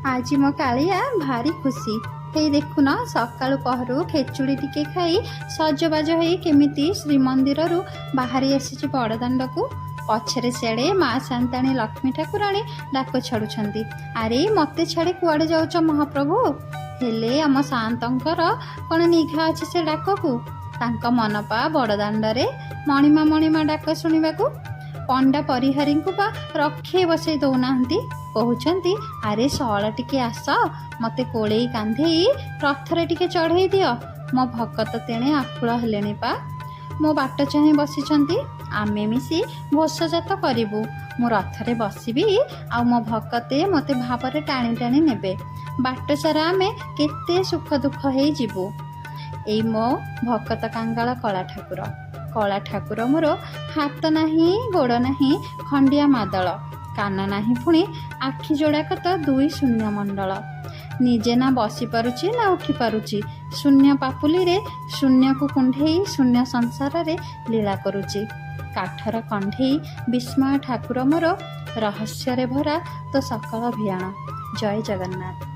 आज मो कालिया भारी खुशी हे देखुन सकाळु पहरु खेचुड़ी टिके खाई सजबाज हो केमिति श्रीमंदिर बाहरी आसी बड़दाण्ड को पछरे सियाड़े माँ शांताणी लक्ष्मी ठाकुराणी डाक छाड़ुछंती। अरे मते छाड़ी कुआड़े जाउछ महाप्रभु? हेले आम शांतंकर कौन निघा अच्छे से डाक को तांका मनपा बड़दाण्डे मणिमा मणिमा डाक शुणा पंडा परिहारी को बा रखे बसई दौना कहते अरे शला टिके आस मते कोले कांधे रथरे टिके चढ़ई दियो मो भकत तेणे आकुल हेले पा मो बाट चाहे बसी आमे मिसी घोषजात करूँ मु रथरे बसबी आ मो भकते मते भावरे टाणी टाणी नेबे बाट सारा आमे केते सुख दुख हे जीवु। एई मो भकत कांगाल कला ठाकुर मोर हाथ नाही गोड़ नाही खंडिया मादल कान नाही पुणी आखि जोड़ाक तो दुई शून्य मंडल निजे ना बसी पारुची ना उठी पारुची शून्य पापुली रे शून्य को कुंढेई शून्य संसार रे लीला करुची काठर कंढेई विस्मय ठाकुर मोर रहस्य रे भरा तो सकल भियाण। जय जगन्नाथ।